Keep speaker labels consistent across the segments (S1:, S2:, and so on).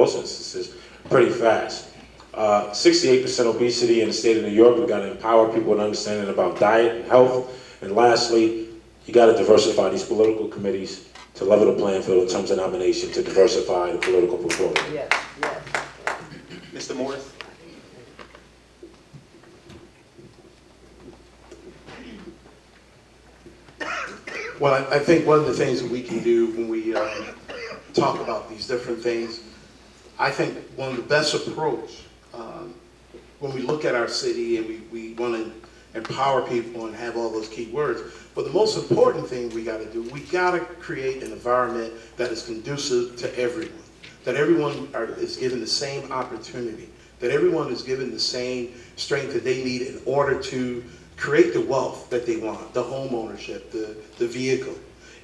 S1: most instances, pretty fast. 68% obesity in the state of New York. We've got to empower people with understanding about diet and health. And lastly, you got to diversify these political committees to level the playing field in terms of nomination, to diversify the political portfolio.
S2: Yes, yes.
S3: Mr. Morris.
S4: Well, I think one of the things that we can do when we talk about these different things, I think one of the best approach when we look at our city and we want to empower people and have all those key words, but the most important thing we got to do, we got to create an environment that is conducive to everyone, that everyone is given the same opportunity, that everyone is given the same strength that they need in order to create the wealth that they want, the home ownership, the vehicle.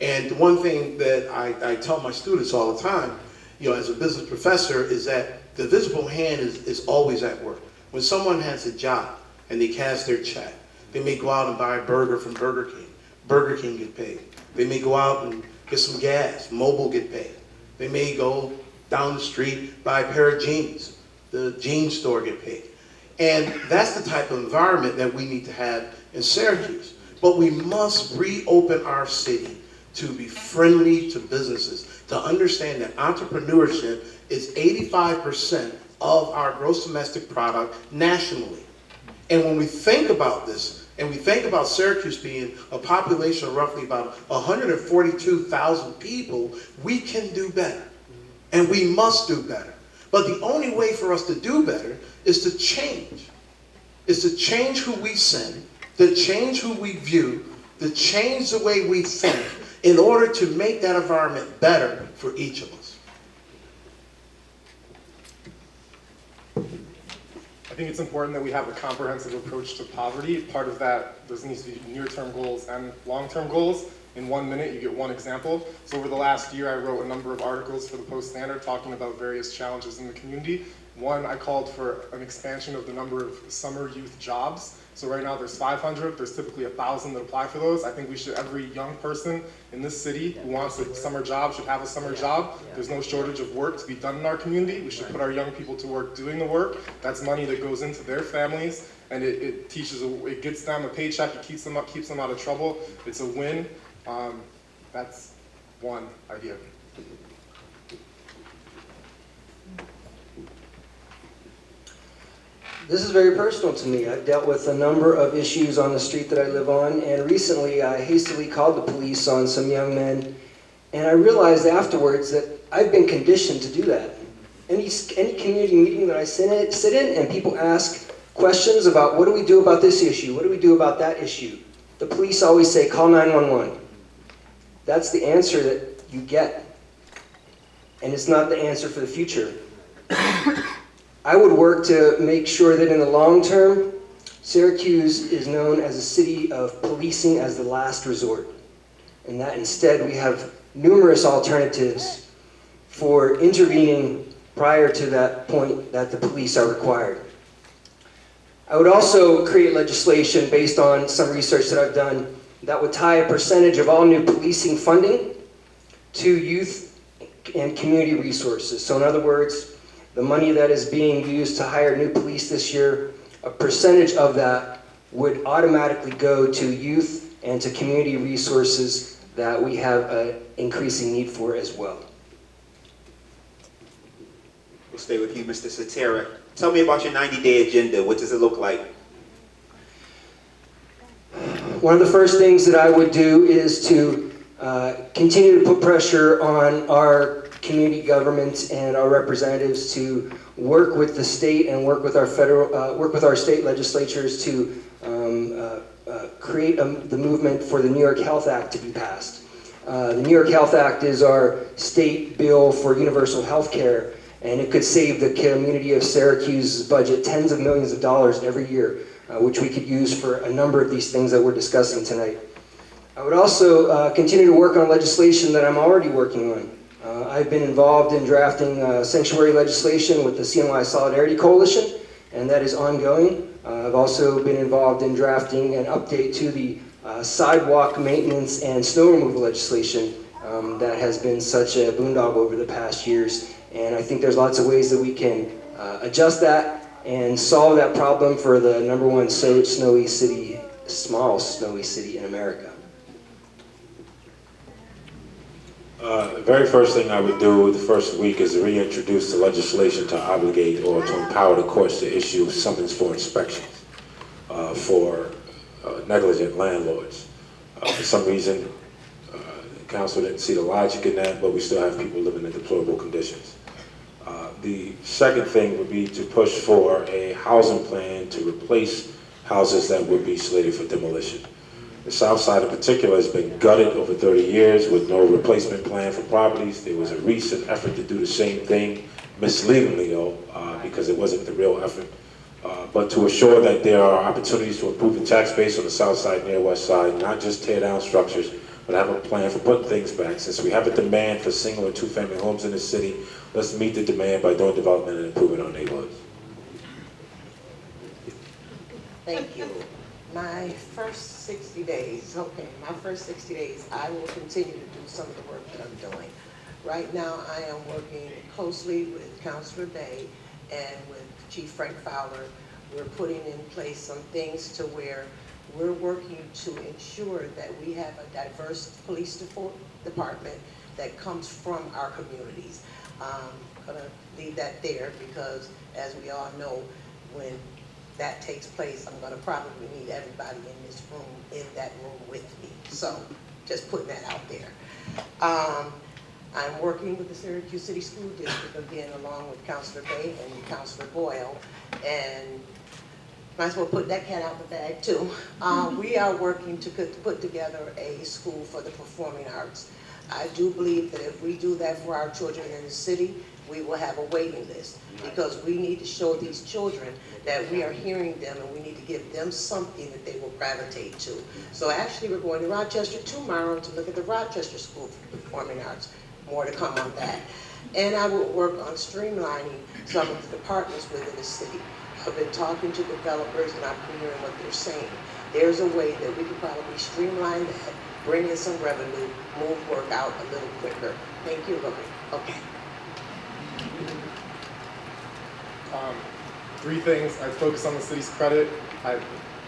S4: And the one thing that I tell my students all the time, you know, as a business professor, is that the visible hand is always at work. When someone has a job and they cash their check, they may go out and buy a burger from Burger King. Burger King get paid. They may go out and get some gas. Mobil get paid. They may go down the street, buy a pair of jeans. The jeans store get paid. And that's the type of environment that we need to have in Syracuse. But we must reopen our city to be friendly to businesses, to understand that entrepreneurship is 85% of our gross domestic product nationally. And when we think about this, and we think about Syracuse being a population of roughly about 142,000 people, we can do better. And we must do better. But the only way for us to do better is to change. Is to change who we send, to change who we view, to change the way we think in order to make that environment better for each of us.
S5: I think it's important that we have a comprehensive approach to poverty. Part of that, there needs to be near-term goals and long-term goals. In 1 minute, you get one example. So over the last year, I wrote a number of articles for the Post-Standard talking about various challenges in the community. One, I called for an expansion of the number of summer youth jobs. So right now there's 500, there's typically 1,000 that apply for those. I think we should, every young person in this city who wants a summer job should have a summer job. There's no shortage of work to be done in our community. We should put our young people to work doing the work. That's money that goes into their families, and it teaches, it gets them a paycheck, it keeps them out of trouble. It's a win. That's one idea.
S2: This is very personal to me. I've dealt with a number of issues on the street that I live on, and recently I hastily called the police on some young men, and I realized afterwards that I've been conditioned to do that. Any community meeting that I sit in and people ask questions about what do we do about this issue, what do we do about that issue, the police always say, call 911. That's the answer that you get, and it's not the answer for the future. I would work to make sure that in the long term, Syracuse is known as a city of policing as the last resort, and that instead we have numerous alternatives for intervening prior to that point that the police are required. I would also create legislation based on some research that I've done that would tie a percentage of all new policing funding to youth and community resources. So in other words, the money that is being used to hire new police this year, a percentage of that would automatically go to youth and to community resources that we have an increasing need for as well.
S3: We'll stay with you, Mr. Satera. Tell me about your 90-day agenda. What does it look like?
S2: One of the first things that I would do is to continue to put pressure on our community governments and our representatives to work with the state and work with our work with our state legislatures to create the movement for the New York Health Act to be passed. The New York Health Act is our state bill for universal health care, and it could save the community of Syracuse's budget tens of millions of dollars every year, which we could use for a number of these things that we're discussing tonight. I would also continue to work on legislation that I'm already working on. I've been involved in drafting sanctuary legislation with the CNY Solidarity Coalition, and that is ongoing. I've also been involved in drafting an update to the sidewalk maintenance and snow removal legislation that has been such a boondoggle over the past years, And I think there's lots of ways that we can adjust that and solve that problem for the #1 snowy city, small snowy city in America.
S1: The very first thing I would do the first week is reintroduce the legislation to obligate or to empower the courts to issue summons for inspections for negligent landlords. For some reason, the council didn't see the logic in that, but we still have people living in deplorable conditions. The second thing would be to push for a housing plan to replace houses that would be slated for demolition. The Southside in particular has been gutted over 30 years with no replacement plan for properties. There was a recent effort to do the same thing, misleadingly though, because it wasn't the real effort. But to assure that there are opportunities to improve the tax base on the South Side and near West Side, not just tear down structures, but have a plan for putting things back. Since we have a demand for single and two-family homes in the city, let's meet the demand by doing development and improving our neighborhoods.
S6: Thank you. My first 60 days, I will continue to do some of the work that I'm doing. Right now, I am working closely with Councilor Bay and with Chief Frank Fowler. We're putting in place some things to where we're working to ensure that we have a diverse police department that comes from our communities. I'm gonna leave that there because, as we all know, when that takes place, I'm gonna probably need everybody in this room, in that room with me. So, just putting that out there. I'm working with the Syracuse City School District again, along with Councilor Bay and Councilor Boyle, and might as well put that cat out of the bag too. We are working to put together a school for the performing arts. I do believe that if we do that for our children in the city, we will have a waiting list, because we need to show these children that we are hearing them and we need to give them something that they will gravitate to. So actually we're going to Rochester tomorrow to look at the Rochester School for Performing Arts. More to come on that. And I will work on streamlining some of the departments within the city. I've been talking to developers and I've been hearing what they're saying. There's a way that we could probably streamline that, bring in some revenue, move work out a little quicker. Thank you, Lori. Okay.
S5: Three things. I focus on the city's credit. I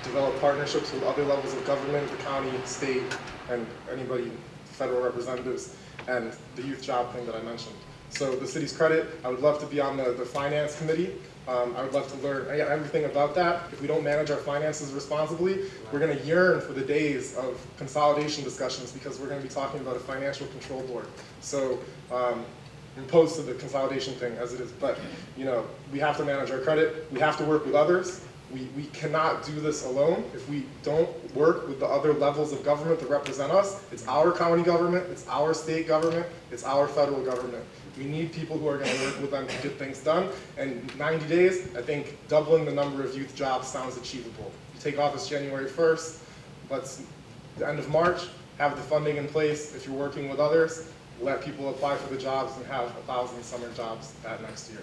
S5: develop partnerships with other levels of government, the county, state, and anybody, federal representatives, and the youth job thing that I mentioned. So the city's credit, I would love to be on the finance committee. I would love to learn everything about that. If we don't manage our finances responsibly, we're going to yearn for the days of consolidation discussions, because we're going to be talking about a financial control board. So I'm opposed to the consolidation thing as it is, but we have to manage our credit. We have to work with others. We cannot do this alone if we don't work with the other levels of government that represent us. It's our county government, it's our state government, it's our federal government. We need people who are going to work with them to get things done. And 90 days, I think doubling the number of youth jobs sounds achievable. You take office January 1st, let's, the end of March, have the funding in place. If you're working with others, let people apply for the jobs and have 1,000 summer jobs that next year.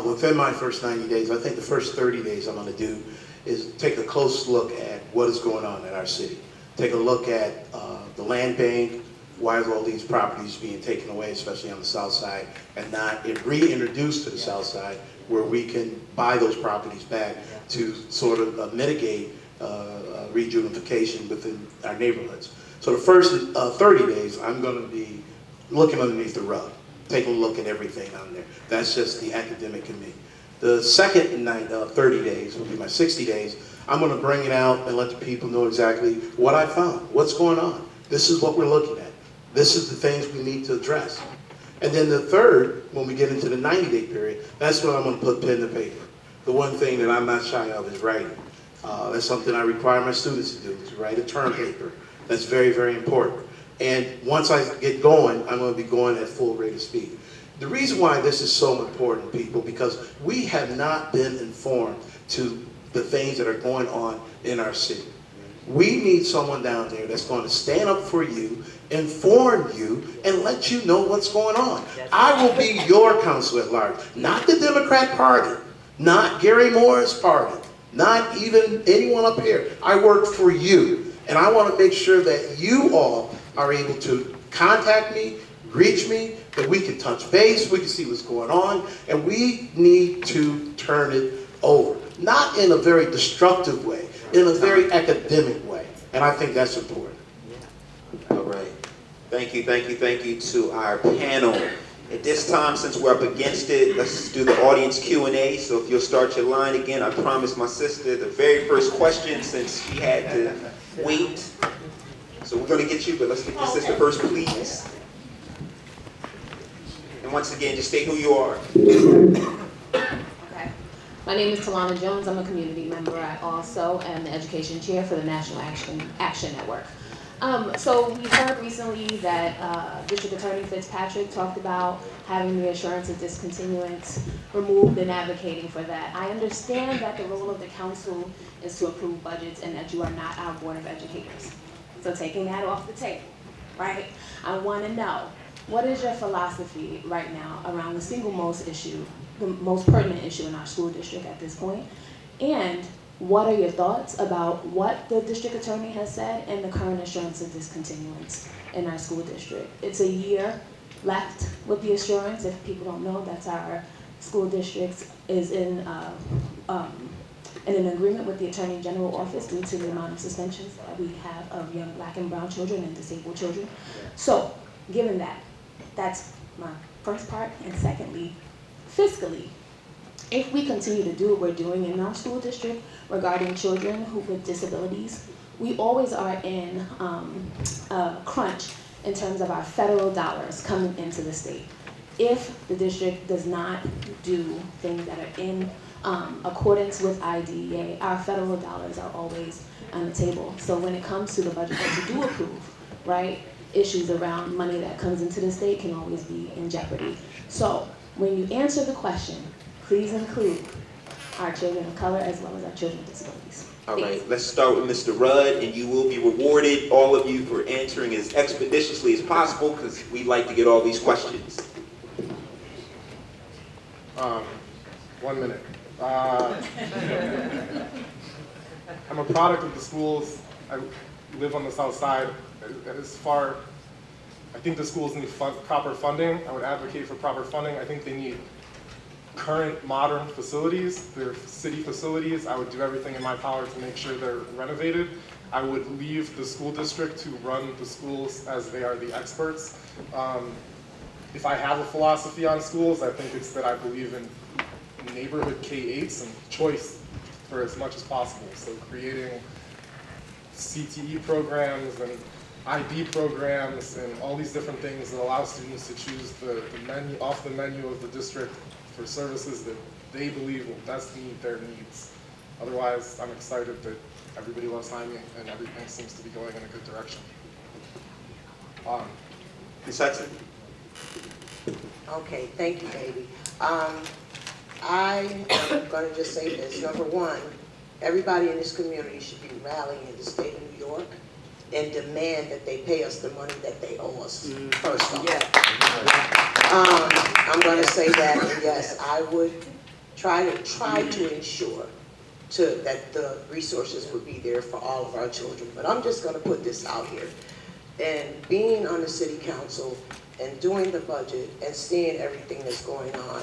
S4: Within my first 90 days, I think the first 30 days I'm going to do is take a close look at what is going on in our city. Take a look at the land bank, why are all these properties being taken away, especially on the south side, and not reintroduced to the south side, where we can buy those properties back to sort of mitigate rejuvenification within our neighborhoods. So the first 30 days, I'm going to be looking underneath the rug, taking a look at everything on there. That's just the academic in me. The second 30 days will be my 60 days. I'm going to bring it out and let the people know exactly what I found, what's going on. This is what we're looking at. This is the things we need to address. And then the third, when we get into the 90-day period, that's when I'm going to put pen to paper. The one thing that I'm not shy of is writing. That's something I require my students to do, to write a term paper. That's very, very important. And once I get going, I'm going to be going at full rate of speed. The reason why this is so important, people, because we have not been informed to the things that are going on in our city. We need someone down there that's going to stand up for you, inform you, and let you know what's going on. I will be your counsel at large, not the Democrat Party, not Gary Moore's party, not even anyone up here. I work for you, and I want to make sure that you all are able to contact me, reach me, that we can touch base, we can see what's going on, and we need to turn it over. Not in a very destructive way, in a very academic way. And I think that's important.
S3: All right. Thank you to our panel. At this time, since we're up against it, let's do the audience Q&A. So if you'll start your line again, I promised my sister the very first question since she had to wait. So we're going to get you, but let's get your sister first, please. And once again, just state who you are.
S7: Okay. My name is Talana Jones. I'm a community member. I also am the education chair for the National Action Network. So we heard recently that District Attorney Fitzpatrick talked about having the assurance of discontinuance removed and advocating for that. I understand that the role of the council is to approve budgets and that you are not our board of educators. So taking that off the table, right? I want to know, what is your philosophy right now around the single most pertinent issue in our school district at this point? And what are your thoughts about what the district attorney has said and the current assurance of discontinuance in our school district? It's a year left with the assurance. If people don't know, that's our school district is in an agreement with the Attorney General Office due to the amount of suspensions that we have of young Black and brown children and disabled children. So, given that, that's my first part. And secondly, fiscally, if we continue to do what we're doing in our school district regarding children with disabilities, we always are in a crunch in terms of our federal dollars coming into the state. If the district does not do things that are in accordance with IDEA, our federal dollars are always on the table. So when it comes to the budget that you do approve, right, issues around money that comes into the state can always be in jeopardy. So when you answer the question, please include our children of color as well as our children with disabilities.
S3: All right, let's start with Mr. Rudd, and you will be rewarded, all of you, for answering as expeditiously as possible, because we'd like to get all these questions.
S5: 1 minute. I'm a product of the schools. I live on the south side. I think the schools need proper funding. I would advocate for proper funding. I think they need current modern facilities. They're city facilities. I would do everything in my power to make sure they're renovated. I would leave the school district to run the schools as they are the experts. If I have a philosophy on schools, I think it's that I believe in neighborhood K-8s and choice for as much as possible. So creating CTE programs and IB programs and all these different things that allow students to choose the menu off the menu of the district for services that they believe will best meet their needs. Otherwise, I'm excited that everybody loves Jaime and everything seems to be going in a good direction.
S3: Ms. Hudson?
S6: Okay, thank you, baby. I am going to just say this. Number one, everybody in this community should be rallying in the state of New York and demand that they pay us the money that they owe us, first off. Yeah. I'm going to say that, and yes, I would try to ensure that the resources would be there for all of our children. But I'm just going to put this out here. And being on the city council and doing the budget and seeing everything that's going on,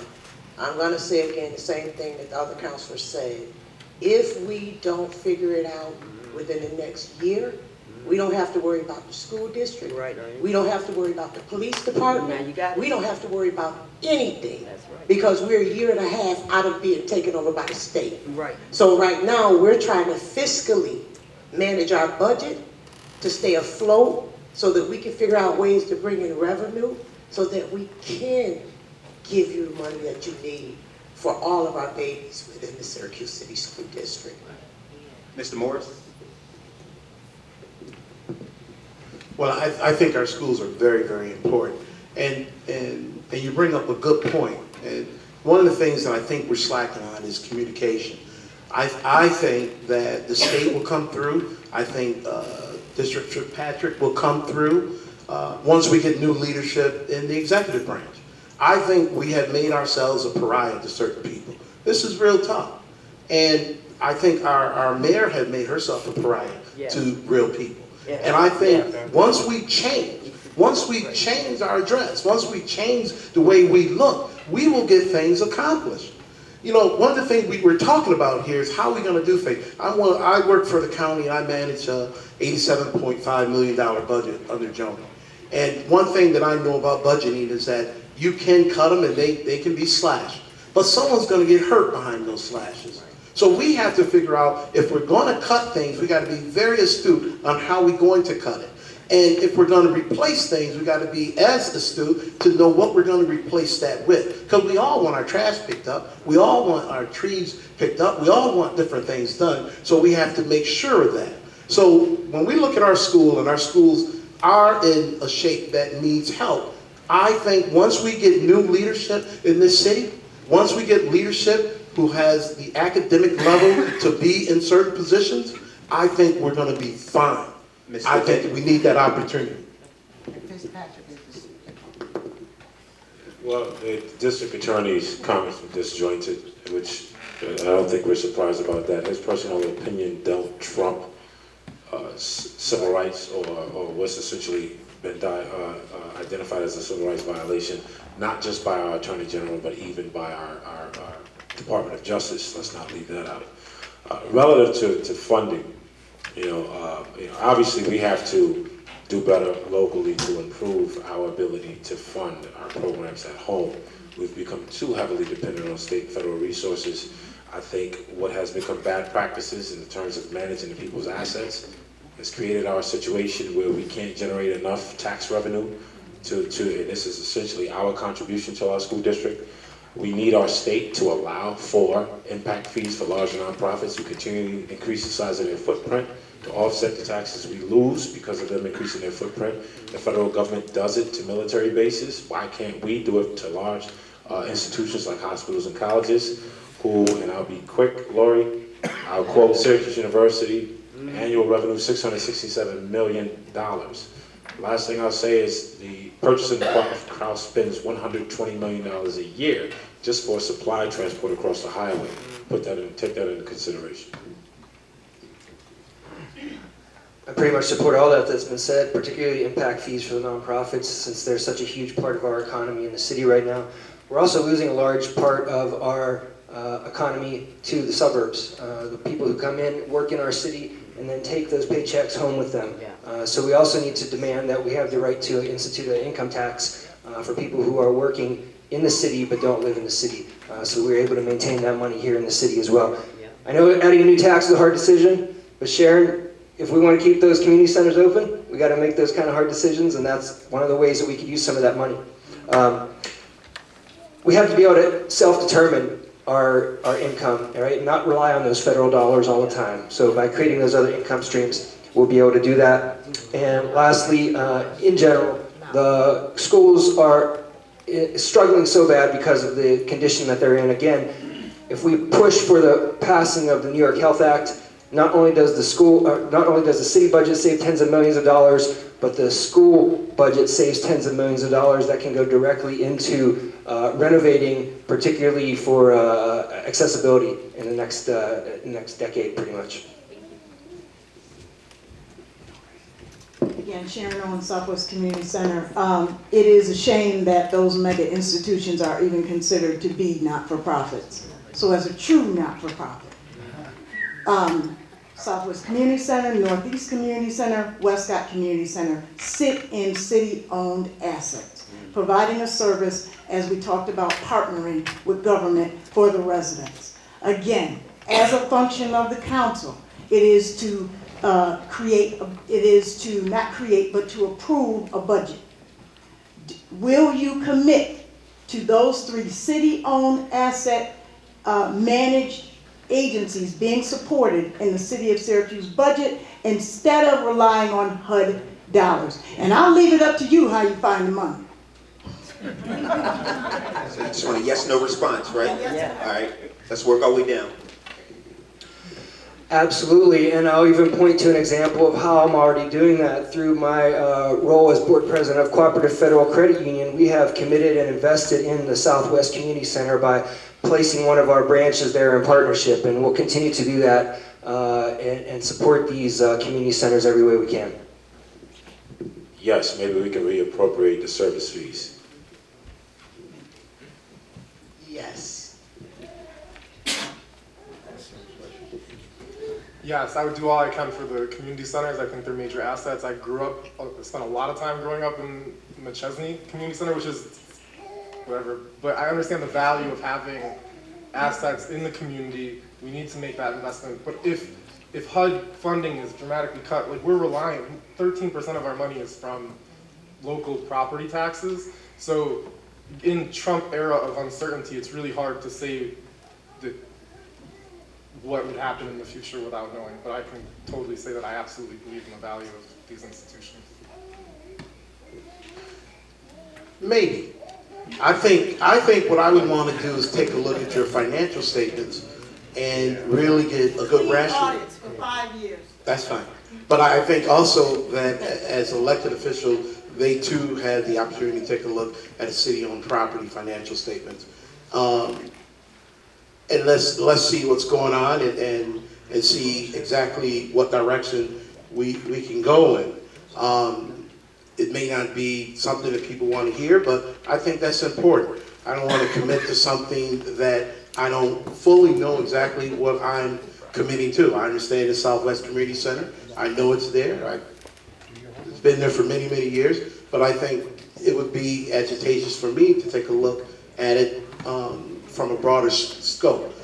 S6: I'm going to say again the same thing that the other councilors said. If we don't figure it out within the next year, we don't have to worry about the school district. Right. We don't have to worry about the police department. We don't have to worry about anything. That's right. Because we're a year and a half out of being taken over by the state. Right. So right now we're trying to fiscally manage our budget to stay afloat so that we can figure out ways to bring in revenue so that we can give you the money that you need for all of our babies within the Syracuse City School District.
S3: Mr. Morris?
S4: Well, I think our schools are very, very important. And you bring up a good point. And one of the things that I think we're slacking on is communication. I think that the state will come through. I think District Fitzpatrick will come through once we get new leadership in the executive branch. I think we have made ourselves a pariah to certain people. This is real tough. And I think our mayor had made herself a pariah to real people. And I think once we change, Once we change our dress, once we change the way we look, we will get things accomplished. You know, one of the things we're talking about here is how we're going to do things. I work for the county, and I manage a $87.5 million budget under Jonah. And one thing that I know about budgeting is that you can cut them and they can be slashed. But someone's going to get hurt behind those slashes. So we have to figure out, if we're going to cut things, we got to be very astute on how we're going to cut it. And if we're going to replace things, we got to be as astute to know what we're going to replace that with. Because we all want our trash picked up. We all want our trees picked up. We all want different things done. So we have to make sure of that. So when we look at our school, and our schools are in a shape that needs help, I think once we get new leadership in this city, once we get leadership who has the academic level to be in certain positions, I think we're going to be fine. I think we need that opportunity.
S1: Well, the district attorney's comments were disjointed, which I don't think we're surprised about that. His personal opinion don't trump civil rights or what's essentially been identified as a civil rights violation, not just by our Attorney General, but even by our Department of Justice. Let's not leave that out. Relative to funding, obviously we have to do better locally to improve our ability to fund our programs at home. We've become too heavily dependent on state and federal resources. I think what has become bad practices in terms of managing the people's assets has created our situation where we can't generate enough tax revenue and this is essentially our contribution to our school district. We need our state to allow for impact fees for large nonprofits who continually increase the size of their footprint to offset the taxes we lose because of them increasing their footprint. The federal government does it to military bases. Why can't we do it to large institutions like hospitals and colleges who, and I'll be quick, Lori, I'll quote Syracuse University, annual revenue $667 million. Last thing I'll say is the purchasing department of Krause spends $120 million a year just for supply transport across the highway. Take that into consideration.
S2: I pretty much support all that's been said, particularly impact fees for the nonprofits, since they're such a huge part of our economy in the city right now. We're also losing a large part of our economy to the suburbs. The people who come in, work in our city, and then take those paychecks home with them. So we also need to demand that we have the right to institute an income tax for people who are working in the city but don't live in the city. So we're able to maintain that money here in the city as well. I know adding a new tax is a hard decision, but Sharon, if we want to keep those community centers open, we got to make those kind of hard decisions, and that's one of the ways that we could use some of that money. We have to be able to self-determine our income, right? Not rely on those federal dollars all the time. So by creating those other income streams, we'll be able to do that. And lastly, in general, the schools are struggling so bad because of the condition that they're in. Again, if we push for the passing of the New York Health Act, not only does the city budget save tens of millions of dollars, but the school budget saves tens of millions of dollars that can go directly into renovating, particularly for accessibility in the next decade, pretty much.
S8: Again, Sharon Owens, Southwest Community Center. It is a shame that those mega institutions are even considered to be not-for-profits. So as a true not-for-profit, Southwest Community Center, Northeast Community Center, Westcott Community Center sit in city-owned assets, providing a service, as we talked about, partnering with government for the residents. Again, as a function of the council, it is to not create, but to approve a budget. Will you commit to those three city-owned asset managed agencies being supported in the City of Syracuse budget instead of relying on HUD dollars? And I'll leave it up to you how you find the money.
S3: So you just want a yes/no response, right? Yeah. All right, let's work our way down.
S2: Absolutely, and I'll even point to an example of how I'm already doing that through my role as board president of Cooperative Federal Credit Union. We have committed and invested in the Southwest Community Center by placing one of our branches there in partnership, and we'll continue to do that and support these community centers every way we can.
S1: yes, maybe we can reappropriate the service fees.
S6: Yes.
S5: Yes, I would do all I can for the community centers. I think they're major assets. I spent a lot of time growing up in McChesney Community Center, which is whatever. But I understand the value of having assets in the community. We need to make that investment. But if HUD funding is dramatically cut, like we're relying, 13% of our money is from local property taxes. So in Trump era of uncertainty, it's really hard to say what would happen in the future without knowing. But I can totally say that I absolutely believe in the value of these institutions.
S4: Maybe. I think what I would want to do is take a look at your financial statements and really get a good rational.
S9: Audits for 5 years.
S4: That's fine. But I think also that as elected officials, they too had the opportunity to take a look at a city-owned property financial statements. And let's see what's going on and see exactly what direction we can go in. It may not be something that people want to hear, but I think that's important. I don't want to commit to something that I don't fully know exactly what I'm committing to. I understand the Southwest Community Center. I know it's there. It's been there for many, many years, but I think it would be advantageous for me to take a look at it from a broader scope.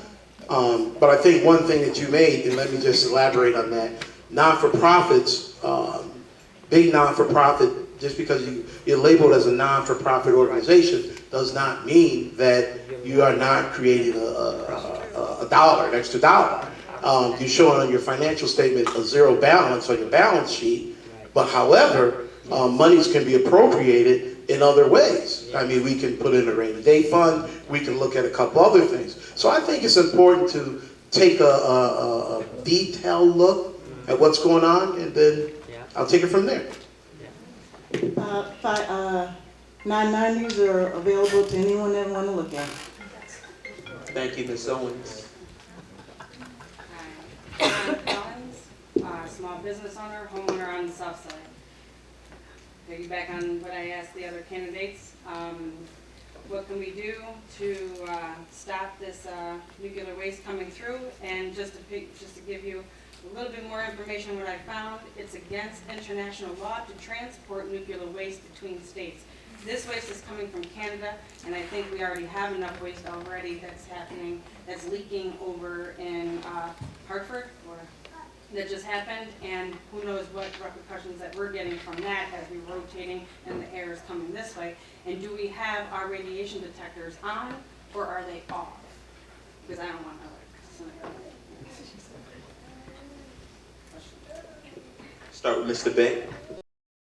S4: But I think one thing that you made, and let me just elaborate on that, non-for-profits, big non-for-profit, just because you're labeled as a non-for-profit organization does not mean that you are not creating a dollar, an extra dollar. You're showing on your financial statement a zero balance on your balance sheet, but however, monies can be appropriated in other ways. I mean, we can put in a rainy day fund, we can look at a couple other things. So I think it's important to take a detailed look at what's going on, and then I'll take it from there.
S8: 990s are available to anyone that want to look at it.
S3: Thank you, Ms. Owens.
S10: Hi, Collins, small business owner, homeowner on the south side. Piggyback on what I asked the other candidates, what can we do to stop this nuclear waste coming through? And just to give you a little bit more information on what I found, it's against international law to transport nuclear waste between states. This waste is coming from Canada, and I think we already have enough waste already that's happening, that's leaking over in Hartford, or that just happened, and who knows what repercussions that we're getting from that as we're rotating and the air is coming this way. And do we have our radiation detectors on, or are they off? Because I don't want another scenario.
S3: Start with Mr. Bay.